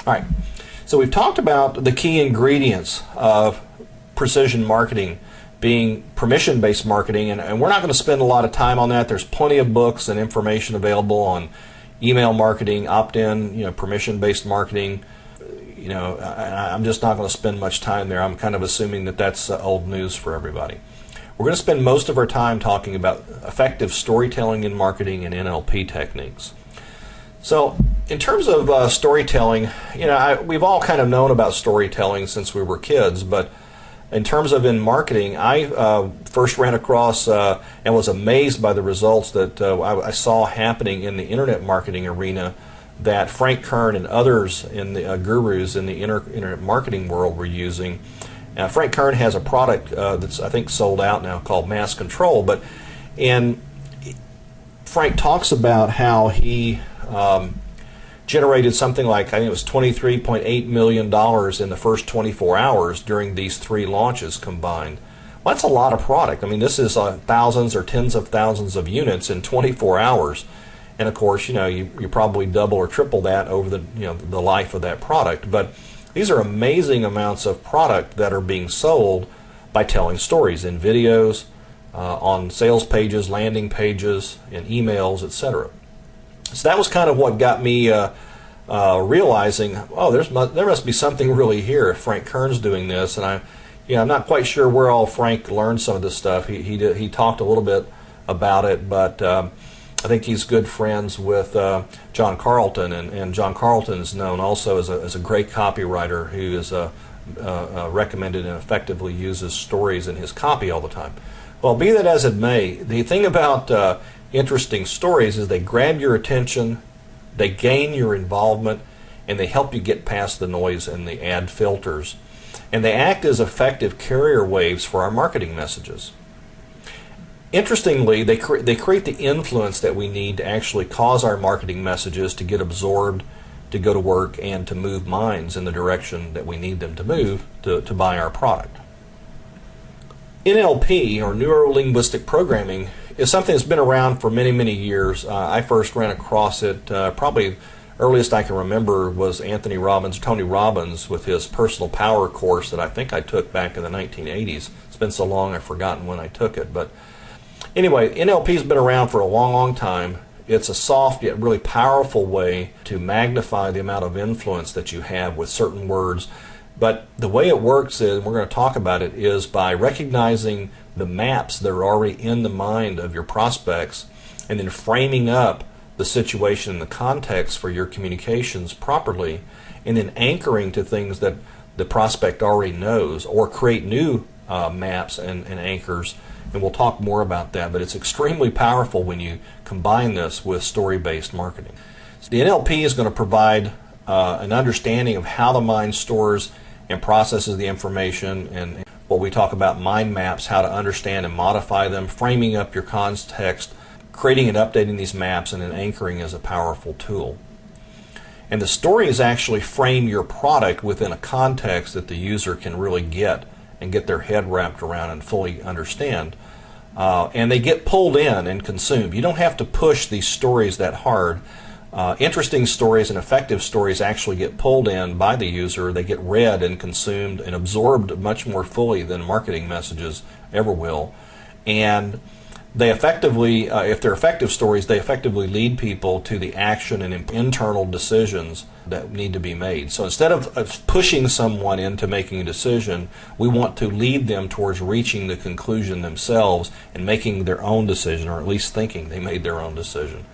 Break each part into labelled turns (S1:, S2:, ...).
S1: All right, so we've talked about the key ingredients of precision marketing being permission-based marketing, and we're not going to spend a lot of time on that. There's plenty of books and information available on email marketing, opt-in, permission-based marketing. I'm just not going to spend much time there. I'm kind of assuming that that's old news for everybody. We're going to spend most of our time talking about effective storytelling in marketing and NLP techniques. So in terms of storytelling, we've all kind of known about storytelling since we were kids, but in terms of in marketing, I first ran across and was amazed by the results that I saw happening in the internet marketing arena that Frank Kern and others in the gurus in the internet marketing world were using. Frank Kern has a product that's I think sold out now called Mass Control, and Frank talks about how he generated something like, I think it was $23.8 million in the first 24 hours during these 3 launches combined. Well, that's a lot of product. I mean, this is thousands or tens of thousands of units in 24 hours. And of course, you probably double or triple that over the life of that product. But these are amazing amounts of product that are being sold by telling stories in videos, on sales pages, landing pages, in emails, etc. So that was kind of what got me realizing, oh, there must be something really here if Frank Kern's doing this. And I'm not quite sure where all Frank learned some of this stuff. He talked a little bit about it, but I think he's good friends with John Carlton, and John Carlton is known also as a great copywriter who is recommended and effectively uses stories in his copy all the time. Well, be that as it may, the thing about interesting stories is they grab your attention, they gain your involvement, and they help you get past the noise and the ad filters. And they act as effective carrier waves for our marketing messages. Interestingly, they create the influence that we need to actually cause our marketing messages to get absorbed, to go to work, and to move minds in the direction that we need them to move to buy our product. NLP, or Neuro-Linguistic Programming, is something that's been around for many, many years. I first ran across it, probably earliest I can remember was Tony Robbins with his Personal Power course that I think I took back in the 1980s. It's been so long I've forgotten when I took it. But anyway, NLP's been around for a long, long time. It's a soft yet really powerful way to magnify the amount of influence that you have with certain words. But the way it works is, and we're going to talk about it, is by recognizing the maps that are already in the mind of your prospects and then framing up the situation and the context for your communications properly, and then anchoring to things that the prospect already knows, or create new maps and anchors. And we'll talk more about that, but it's extremely powerful when you combine this with story-based marketing. So the NLP is going to provide an understanding of how the mind stores and processes the information, and what we talk about mind maps, how to understand and modify them, framing up your context, creating and updating these maps, and then anchoring is a powerful tool. And the stories actually frame your product within a context that the user can really get and get their head wrapped around and fully understand. And they get pulled in and consumed. You don't have to push these stories that hard. Interesting stories and effective stories actually get pulled in by the user. They get read and consumed and absorbed much more fully than marketing messages ever will. And they effectively, if they're effective stories, they effectively lead people to the action and internal decisions that need to be made. So instead of pushing someone into making a decision, we want to lead them towards reaching the conclusion themselves and making their own decision, or at least thinking they made their own decision.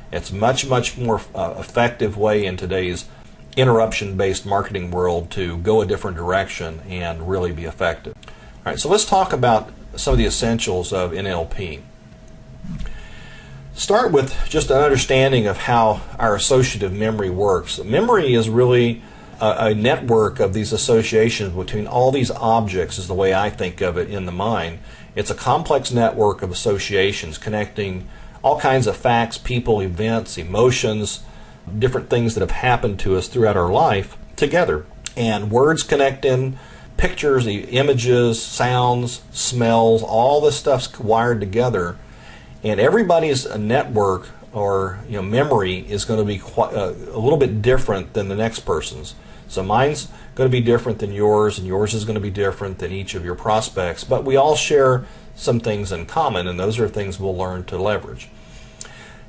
S1: It's much more effective way in today's interruption-based marketing world to go a different direction and really be effective. All right, so let's talk about some of the essentials of NLP. Start with just an understanding of how our associative memory works. Memory is really a network of these associations between all these objects, is the way I think of it in the mind. It's a complex network of associations connecting all kinds of facts, people, events, emotions, different things that have happened to us throughout our life together. And words connect in, pictures, images, sounds, smells, all this stuff's wired together. And everybody's network or memory is going to be quite, a little bit different than the next person's. So mine's going to be different than yours, and yours is going to be different than each of your prospects, but we all share some things in common, and those are things we'll learn to leverage.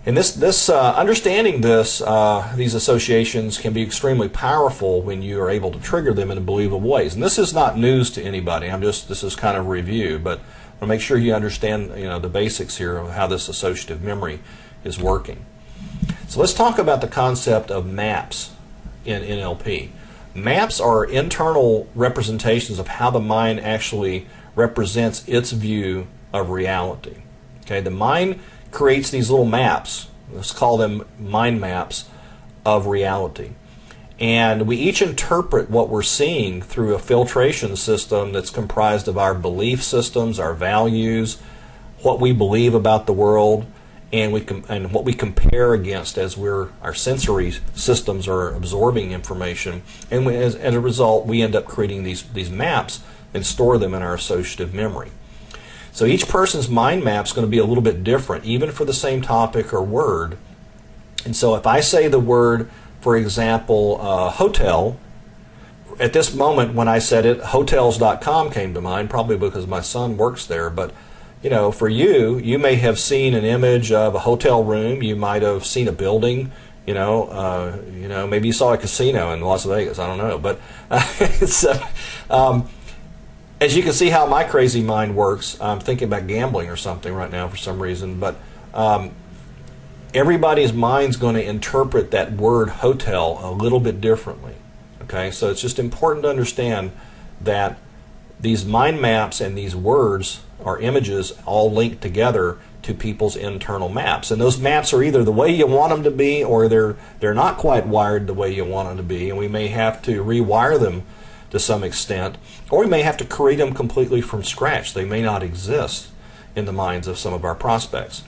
S1: And understanding these associations can be extremely powerful when you are able to trigger them in believable ways. And this is not news to anybody. This is kind of a review, but I want to make sure you understand, the basics here of how this associative memory is working. So let's talk about the concept of maps in NLP. Maps are internal representations of how the mind actually represents its view of reality. Okay, the mind creates these little maps, let's call them mind maps, of reality. And we each interpret what we're seeing through a filtration system that's comprised of our belief systems, our values, what we believe about the world, and what we compare against as our sensory systems are absorbing information. And as a result, we end up creating these maps and store them in our associative memory. So each person's mind map is going to be a little bit different, even for the same topic or word. And so if I say the word, for example, hotel, at this moment when I said it, hotels.com came to mind, probably because my son works there. But for you may have seen an image of a hotel room. You might have seen a building. Maybe you saw a casino in Las Vegas. I don't know, but as you can see how my crazy mind works, I'm thinking about gambling or something right now for some reason, but everybody's mind's going to interpret that word hotel a little bit differently. Okay, so it's just important to understand that these mind maps and these words or images all link together to people's internal maps. And those maps are either the way you want them to be, or they're not quite wired the way you want them to be, and we may have to rewire them to some extent, or we may have to create them completely from scratch. They may not exist in the minds of some of our prospects.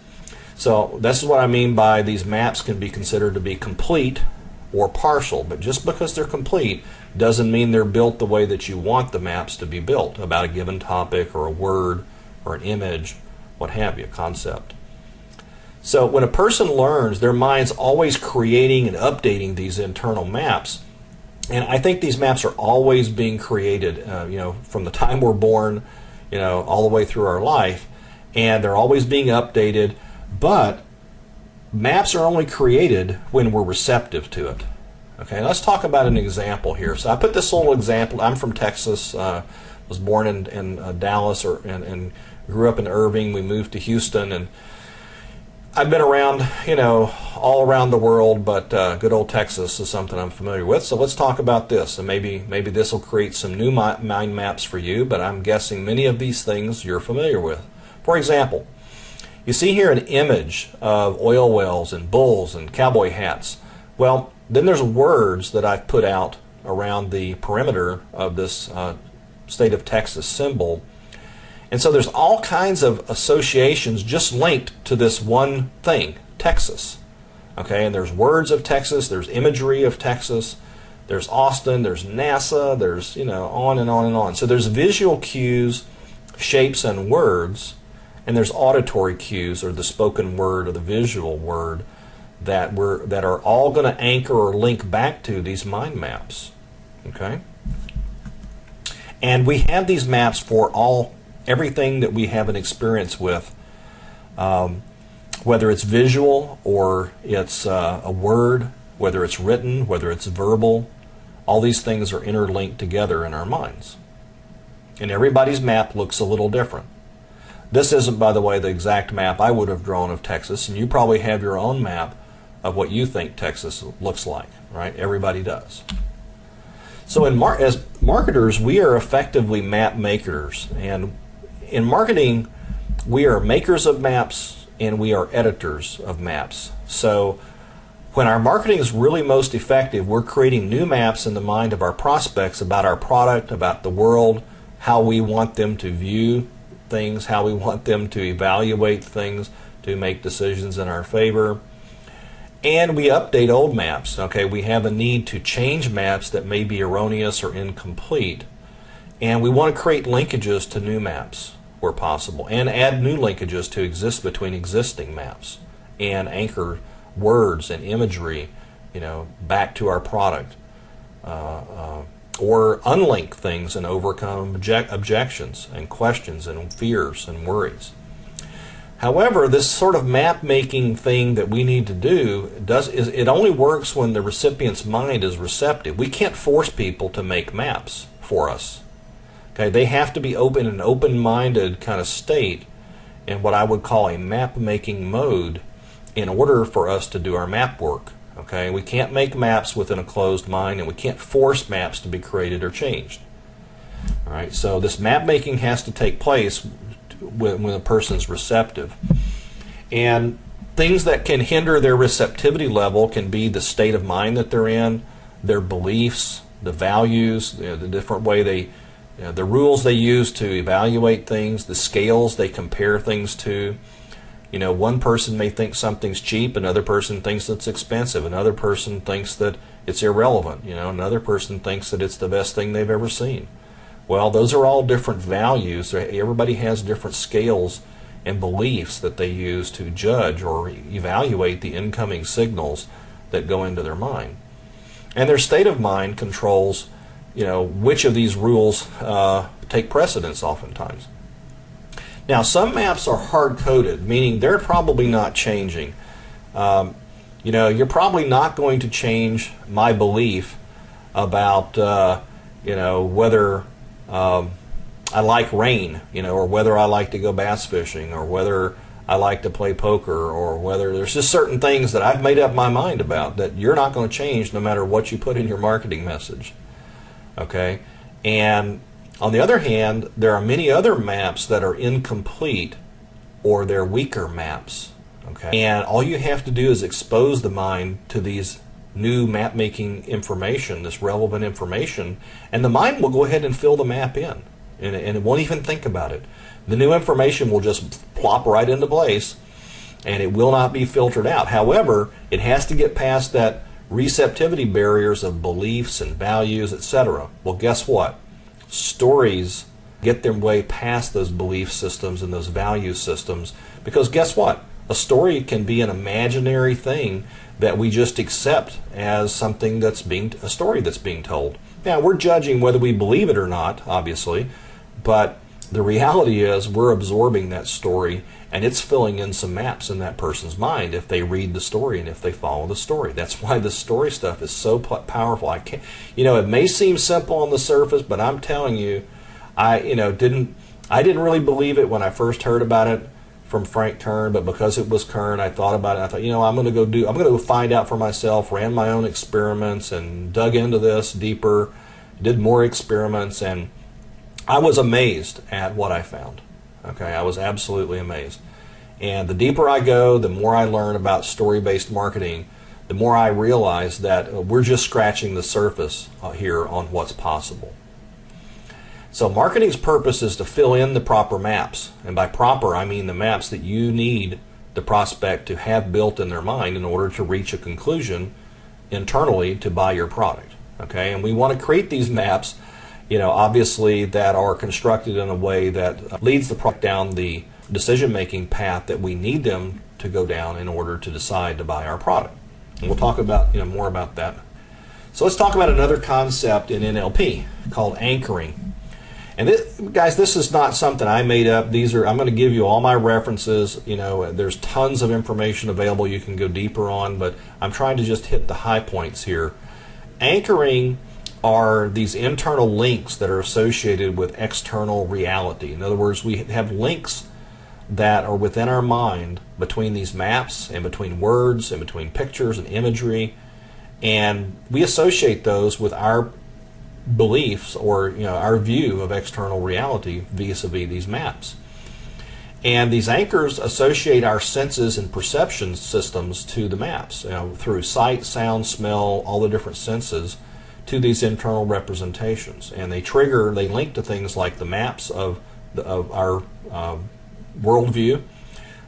S1: So this is what I mean by these maps can be considered to be complete or partial, but just because they're complete doesn't mean they're built the way that you want the maps to be built about a given topic or a word or an image, what have you, concept. So when a person learns, their mind's always creating and updating these internal maps. And I think these maps are always being created, from the time we're born, all the way through our life, and they're always being updated. But maps are only created when we're receptive to it. Okay, let's talk about an example here. So I put this little example. I'm from Texas. Was born in Dallas and grew up in Irving. We moved to Houston, and I've been around, all around the world, but good old Texas is something I'm familiar with. So let's talk about this, and maybe this will create some new mind maps for you, but I'm guessing many of these things you're familiar with. For example, you see here an image of oil wells and bulls and cowboy hats. Well, then there's words that I've put out around the perimeter of this state of Texas symbol. And so there's all kinds of associations just linked to this one thing, Texas. Okay, and there's words of Texas, there's imagery of Texas, there's Austin, there's NASA, there's, on and on and on. So there's visual cues, shapes, and words, and there's auditory cues, or the spoken word or the visual word, that are all going to anchor or link back to these mind maps. Okay? And we have these maps for everything that we have an experience with, whether it's visual or it's a word, whether it's written, whether it's verbal. All these things are interlinked together in our minds. And everybody's map looks a little different. This isn't, by the way, the exact map I would have drawn of Texas, and you probably have your own map of what you think Texas looks like, right? Everybody does. So as marketers, we are effectively map makers. And in marketing, we are makers of maps and we are editors of maps. So when our marketing is really most effective, we're creating new maps in the mind of our prospects about our product, about the world, how we want them to view things, how we want them to evaluate things, to make decisions in our favor. And we update old maps. Okay, we have a need to change maps that may be erroneous or incomplete. And we want to create linkages to new maps where possible, and add new linkages to exist between existing maps, and anchor words and imagery, back to our product. or unlink things and overcome objections and questions and fears and worries. However, this sort of map making thing that we need to do it only works when the recipient's mind is receptive. We can't force people to make maps for us. Okay, they have to be open, an open-minded kind of state in what I would call a map making mode in order for us to do our map work. Okay, we can't make maps within a closed mind, and we can't force maps to be created or changed. All right, so this map making has to take place when a person's receptive. And things that can hinder their receptivity level can be the state of mind that they're in, their beliefs, the values, the different way they, the rules they use to evaluate things, the scales they compare things to. One person may think something's cheap, another person thinks it's expensive, another person thinks that it's irrelevant, another person thinks that it's the best thing they've ever seen. Well, those are all different values. Everybody has different scales and beliefs that they use to judge or evaluate the incoming signals that go into their mind. And their state of mind controls, which of these rules take precedence oftentimes. Now, some maps are hard-coded, meaning they're probably not changing. You're probably not going to change my belief about, whether I like rain, or whether I like to go bass fishing, or whether I like to play poker, or whether there's just certain things that I've made up my mind about that you're not going to change no matter what you put in your marketing message. Okay? And on the other hand, there are many other maps that are incomplete or they're weaker maps. Okay? And all you have to do is expose the mind to these new map making information, this relevant information, and the mind will go ahead and fill the map in, and it won't even think about it. The new information will just plop right into place, and it will not be filtered out. However, it has to get past that receptivity barriers of beliefs and values, etc. Well, guess what? Stories get their way past those belief systems and those value systems, because guess what? A story can be an imaginary thing that we just accept as something that's a story that's being told. Now, we're judging whether we believe it or not, obviously, but the reality is we're absorbing that story, and it's filling in some maps in that person's mind if they read the story and if they follow the story. That's why the story stuff is so powerful. It may seem simple on the surface, but I'm telling you, I didn't really believe it when I first heard about it from Frank Kern, but because it was Kern, I thought about it. I thought, I'm going to go find out for myself. Ran my own experiments and dug into this deeper. Did more experiments, and I was amazed at what I found. Okay, I was absolutely amazed. And the deeper I go, the more I learn about story-based marketing, the more I realize that we're just scratching the surface here on what's possible. So marketing's purpose is to fill in the proper maps. And by proper, I mean the maps that you need the prospect to have built in their mind in order to reach a conclusion internally to buy your product. Okay, and we want to create these maps, obviously that are constructed in a way that leads the product down the decision-making path that we need them to go down in order to decide to buy our product. And we'll talk about more about that. So let's talk about another concept in NLP called anchoring. And this is not something I made up. I'm going to give you all my references. There's tons of information available you can go deeper on, but I'm trying to just hit the high points here. Anchoring are these internal links that are associated with external reality. In other words, we have links that are within our mind between these maps and between words and between pictures and imagery, and we associate those with our beliefs or our view of external reality vis-a-vis these maps. And these anchors associate our senses and perception systems to the maps, through sight, sound, smell, all the different senses to these internal representations. And they link to things like the maps of our worldview,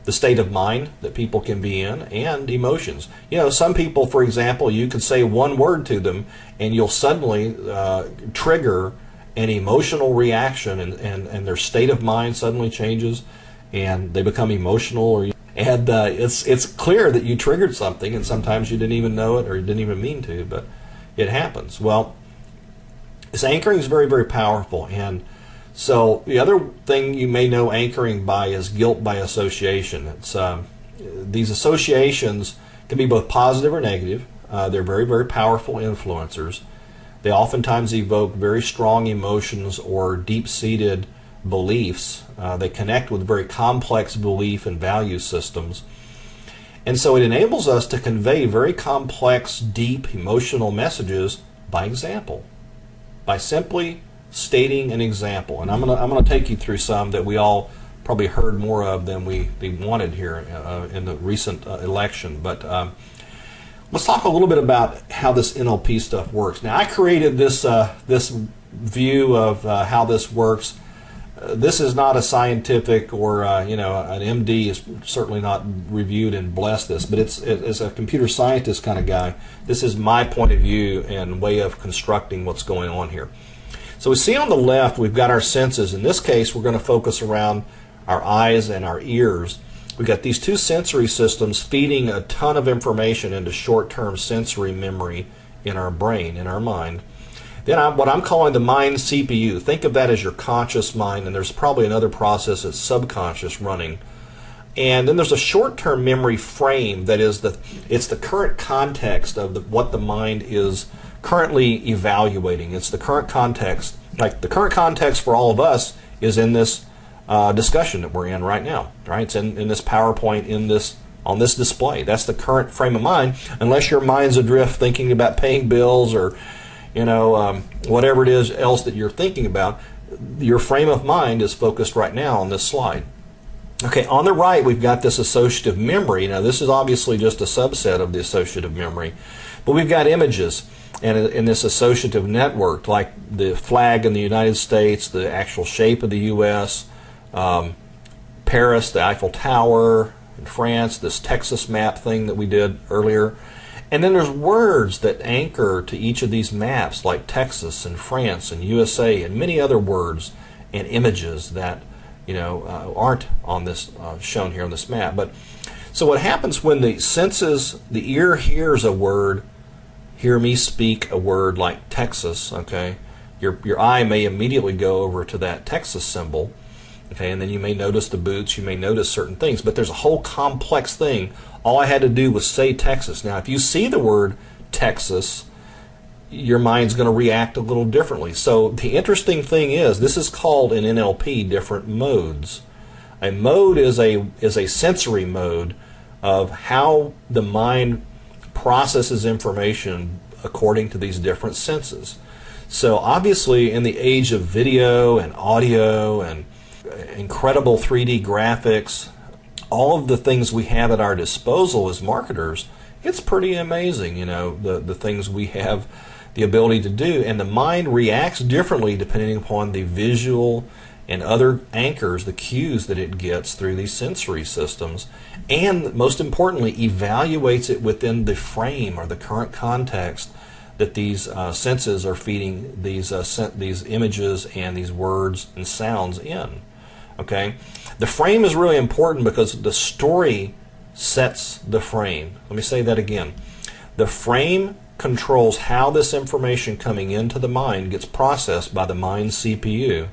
S1: the state of mind that people can be in, and emotions. Some people, for example, you could say one word to them and you'll suddenly trigger an emotional reaction, and their state of mind suddenly changes and they become emotional, and it's clear that you triggered something, and sometimes you didn't even know it or you didn't even mean to, but it happens. Well, This anchoring is very, very powerful. And so the other thing you may know anchoring by is guilt by association. It's these associations can be both positive or negative. They're very, very powerful influencers. They oftentimes evoke very strong emotions or deep-seated beliefs. They connect with very complex belief and value systems. And so it enables us to convey very complex, deep, emotional messages by example, by simply stating an example. And I'm gonna take you through some that we all probably heard more of than we wanted here in the recent election. But let's talk a little bit about how this NLP stuff works. Now, I created this view of how this works. This is not a scientific or an MD is certainly not reviewed and blessed this, but it's as a computer scientist kind of guy, this is my point of view and way of constructing what's going on here. So we see on the left we've got our senses. In this case, we're going to focus around our eyes and our ears. We've got these two sensory systems feeding a ton of information into short-term sensory memory in our brain, in our mind. Then what I'm calling the mind CPU. Think of that as your conscious mind, and there's probably another process that's subconscious running. And then there's a short-term memory frame that is it's the current context of what the mind is currently evaluating. It's the current context. Like the current context for all of us is in this discussion that we're in right now. Right? It's in this PowerPoint on this display. That's the current frame of mind. Unless your mind's adrift thinking about paying bills or whatever it is else that you're thinking about, your frame of mind is focused right now on this slide. Okay, on the right we've got this associative memory. Now this is obviously just a subset of the associative memory, but we've got images and in this associative network, like the flag in the United States, the actual shape of the U.S., Paris, the Eiffel Tower, in France, this Texas map thing that we did earlier. And then there's words that anchor to each of these maps, like Texas and France and USA and many other words and images that aren't on this shown here on this map. But so what happens when the senses, the ear hears a word, hear me speak a word like Texas, okay, your eye may immediately go over to that Texas symbol, okay, and then you may notice the boots, you may notice certain things, but there's a whole complex thing. All I had to do was say Texas. Now, if you see the word Texas, your mind's going to react a little differently. So the interesting thing is, this is called in NLP different modes. A mode is a sensory mode of how the mind processes information according to these different senses. So obviously in the age of video and audio and incredible 3D graphics, all of the things we have at our disposal as marketers, it's pretty amazing, the things we have the ability to do, and the mind reacts differently depending upon the visual and other anchors, the cues that it gets through these sensory systems, and most importantly evaluates it within the frame or the current context that these senses are feeding these images and these words and sounds in. Okay, the frame is really important because the story sets the frame. Let me say that again. The frame controls how this information coming into the mind gets processed by the mind CPU.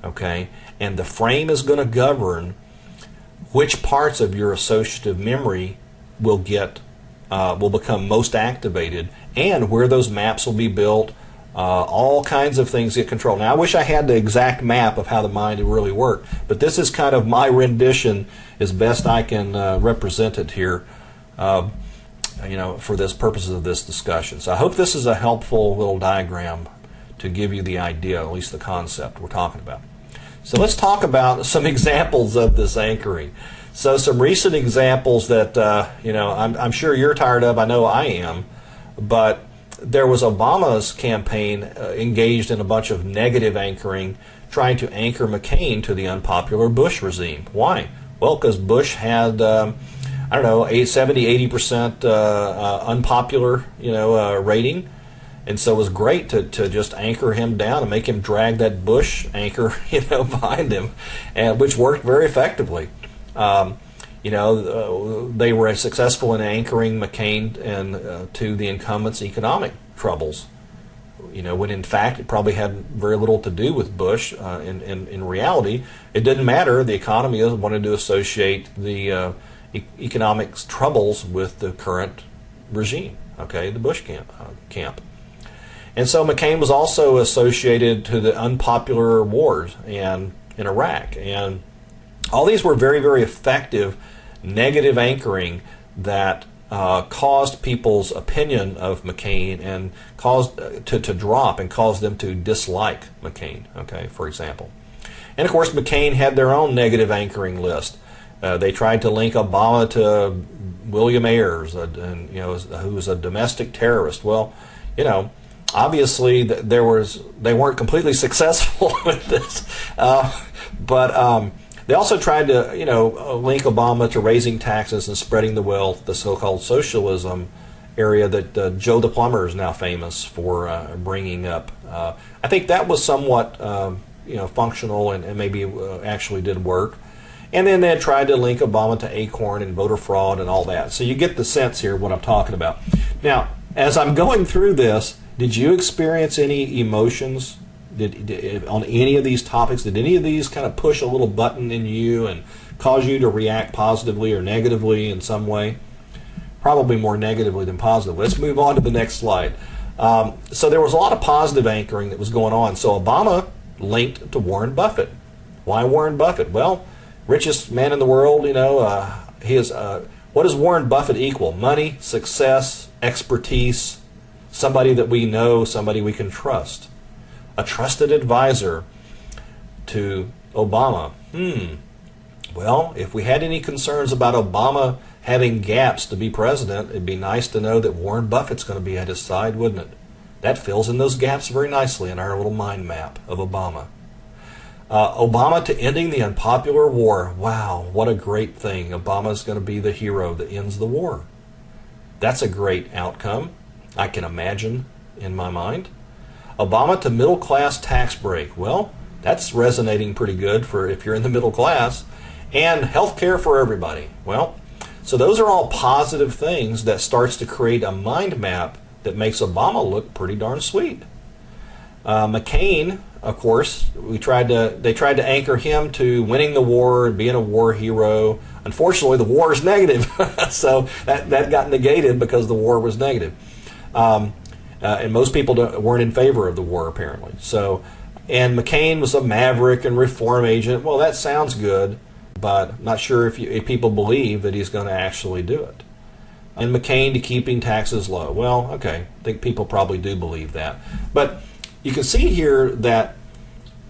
S1: Okay, and the frame is going to govern which parts of your associative memory will become most activated, and where those maps will be built. All kinds of things get controlled. Now, I wish I had the exact map of how the mind would really work, but this is kind of my rendition as best I can represent it here, for this purposes of this discussion. So I hope this is a helpful little diagram to give you the idea, at least the concept we're talking about. So let's talk about some examples of this anchoring. So some recent examples that I'm sure you're tired of. I know I am, but there was Obama's campaign engaged in a bunch of negative anchoring, trying to anchor McCain to the unpopular Bush regime. Why? Well, because Bush had, 70-80% unpopular, rating, and so it was great to just anchor him down and make him drag that Bush anchor, behind him, and which worked very effectively. They were successful in anchoring McCain and to the incumbent's economic troubles. when in fact it probably had very little to do with Bush. In reality, it didn't matter. The economy wanted to associate the economic troubles with the current regime, okay, the Bush camp. And so McCain was also associated to the unpopular wars in Iraq. And all these were very, very effective negative anchoring that caused people's opinion of McCain and caused to drop and caused them to dislike McCain, okay, for example. And of course, McCain had their own negative anchoring list. They tried to link Obama to William Ayers, who was a domestic terrorist. Well, obviously they weren't completely successful with this, but they also tried to link Obama to raising taxes and spreading the wealth, the so-called socialism area that Joe the Plumber is now famous for bringing up. I think that was somewhat functional and maybe actually did work. And then they tried to link Obama to Acorn and voter fraud and all that. So you get the sense here of what I'm talking about. Now, as I'm going through this, did you experience any emotions on any of these topics? Did any of these kind of push a little button in you and cause you to react positively or negatively in some way? Probably more negatively than positively. Let's move on to the next slide. So there was a lot of positive anchoring that was going on. So Obama linked to Warren Buffett. Why Warren Buffett? Well, richest man in the world, he is. What does Warren Buffett equal? Money, success, expertise, somebody that we know, somebody we can trust. A trusted advisor to Obama. Well, if we had any concerns about Obama having gaps to be president, it'd be nice to know that Warren Buffett's going to be at his side, wouldn't it? That fills in those gaps very nicely in our little mind map of Obama. Obama to ending the unpopular war. Wow, what a great thing. Obama's going to be the hero that ends the war. That's a great outcome, I can imagine in my mind. Obama to middle class tax break. Well, that's resonating pretty good for if you're in the middle class. And health care for everybody. Well, so those are all positive things that starts to create a mind map that makes Obama look pretty darn sweet. McCain, of course, they tried to anchor him to winning the war and being a war hero. Unfortunately, the war is negative, so that got negated because the war was negative. And most people weren't in favor of the war, apparently. So, and McCain was a maverick and reform agent. Well, that sounds good, but I'm not sure if people believe that he's going to actually do it. And McCain to keeping taxes low. Well, okay, I think people probably do believe that. But you can see here that,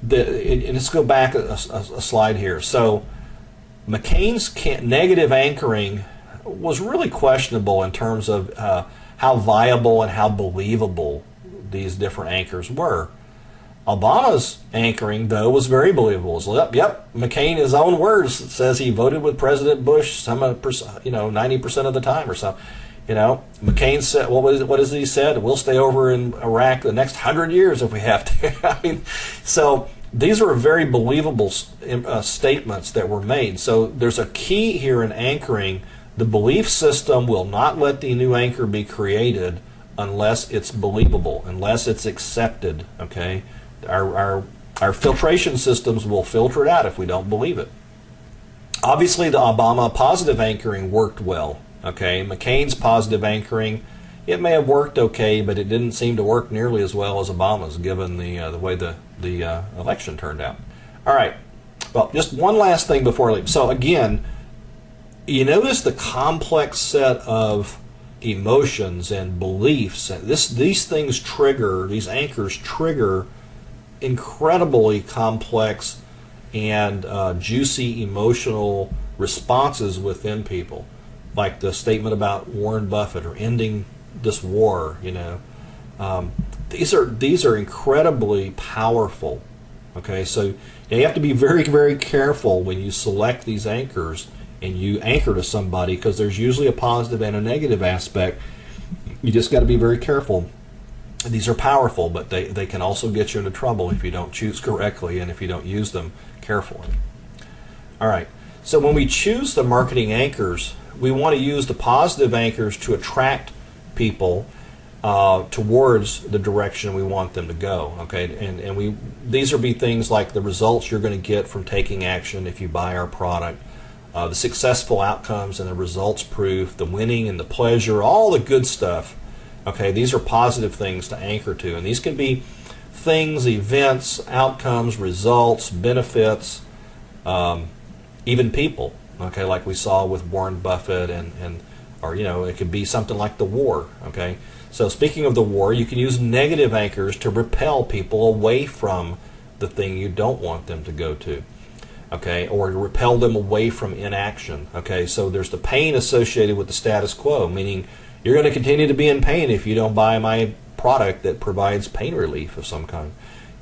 S1: and let's go back a slide here. So McCain's negative anchoring was really questionable in terms of how viable and how believable these different anchors were. Obama's anchoring, though, was very believable. It was, yep, McCain, his own words, says he voted with President Bush 90% of the time or something. McCain said, what is he said? We'll stay over in Iraq the next 100 years if we have to. So these were very believable statements that were made. So there's a key here in anchoring. The belief system will not let the new anchor be created unless it's believable, unless it's accepted. Okay, our filtration systems will filter it out if we don't believe it. Obviously, the Obama positive anchoring worked well. Okay, McCain's positive anchoring, it may have worked okay, but it didn't seem to work nearly as well as Obama's, given the way the election turned out. All right, well, just one last thing before I leave. So again, you notice the complex set of emotions and beliefs. These things trigger, these anchors trigger incredibly complex and juicy emotional responses within people. Like the statement about Warren Buffett or ending this war, these are incredibly powerful. Okay, so you have to be very, very careful when you select these anchors and you anchor to somebody, because there's usually a positive and a negative aspect. You just got to be very careful. These are powerful, but they can also get you into trouble if you don't choose correctly and if you don't use them carefully. All right, so when we choose the marketing anchors, we want to use the positive anchors to attract people towards the direction we want them to go. Okay, and these will be things like the results you're going to get from taking action if you buy our product, the successful outcomes and the results proof, the winning and the pleasure, all the good stuff. Okay, these are positive things to anchor to, and these can be things, events, outcomes, results, benefits, even people. Okay, like we saw with Warren Buffett, or it could be something like the war. Okay, so speaking of the war, you can use negative anchors to repel people away from the thing you don't want them to go to. Okay, or to repel them away from inaction. Okay, so there's the pain associated with the status quo, meaning you're going to continue to be in pain if you don't buy my product that provides pain relief of some kind.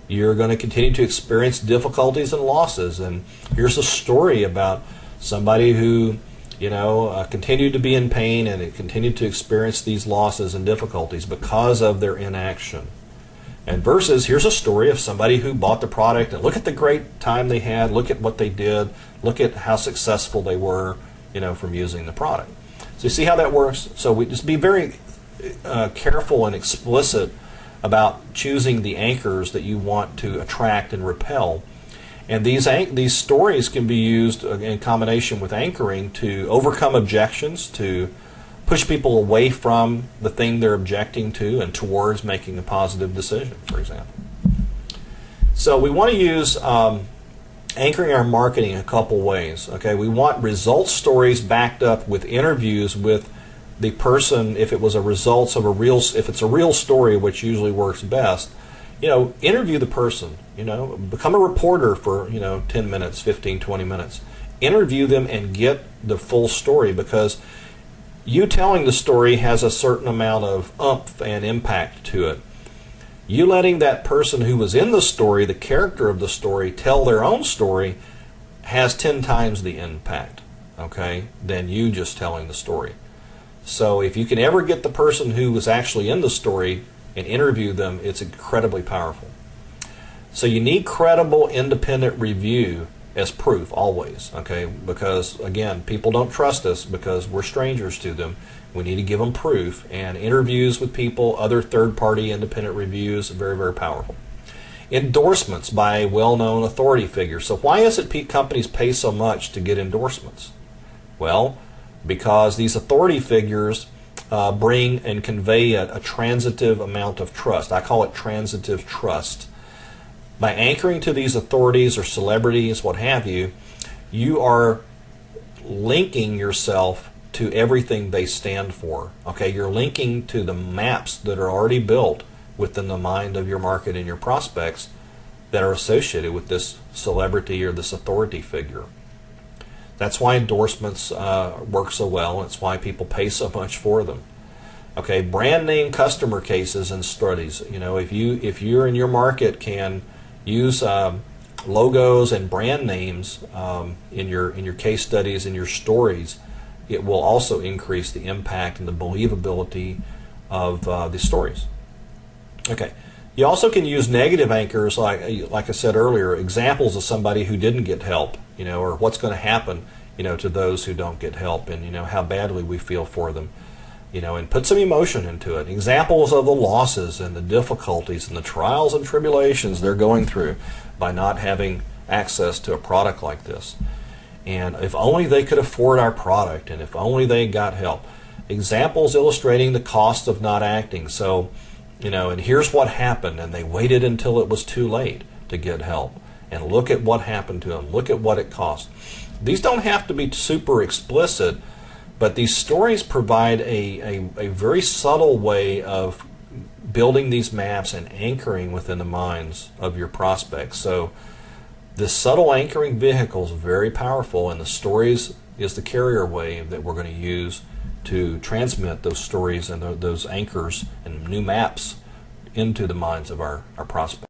S1: You're going to continue to experience difficulties and losses. And here's a story about somebody who, continued to be in pain and continued to experience these losses and difficulties because of their inaction. And versus, here's a story of somebody who bought the product and look at the great time they had, look at what they did, look at how successful they were, from using the product. So you see how that works? So we just be very careful and explicit about choosing the anchors that you want to attract and repel. And these stories can be used in combination with anchoring to overcome objections, to push people away from the thing they're objecting to and towards making a positive decision, for example. So we want to use anchoring our marketing a couple ways. Okay, we want results stories backed up with interviews with the person. If it was a results of if it's a real story, which usually works best, interview the person. Become a reporter for 10 minutes, 15, 20 minutes. Interview them and get the full story, because you telling the story has a certain amount of oomph and impact to it. You letting that person who was in the story, the character of the story, tell their own story has 10 times the impact, okay, than you just telling the story. So if you can ever get the person who was actually in the story and interview them, it's incredibly powerful. So you need credible independent review as proof always, okay, because again, people don't trust us because we're strangers to them. We need to give them proof, and interviews with people, other third-party independent reviews, very, very powerful. Endorsements by a well-known authority figure. So why is it companies pay so much to get endorsements? Well, because these authority figures bring and convey a transitive amount of trust. I call it transitive trust. By anchoring to these authorities or celebrities, what have you, you are linking yourself to everything they stand for. Okay, you're linking to the maps that are already built within the mind of your market and your prospects that are associated with this celebrity or this authority figure. That's why endorsements work so well. It's why people pay so much for them. Okay, brand name customer cases and studies. If you're in your market can use logos and brand names in your case studies and your stories, it will also increase the impact and the believability of the stories. Okay, you also can use negative anchors, like I said earlier, examples of somebody who didn't get help, or what's going to happen, to those who don't get help, and how badly we feel for them, and put some emotion into it. Examples of the losses and the difficulties and the trials and tribulations they're going through by not having access to a product like this. And if only they could afford our product, and if only they got help. Examples illustrating the cost of not acting. So, and here's what happened, and they waited until it was too late to get help. And look at what happened to them. Look at what it cost. These don't have to be super explicit, but these stories provide a very subtle way of building these maps and anchoring within the minds of your prospects. So this subtle anchoring vehicle is very powerful, and the stories is the carrier wave that we're going to use to transmit those stories and those anchors and new maps into the minds of our prospects.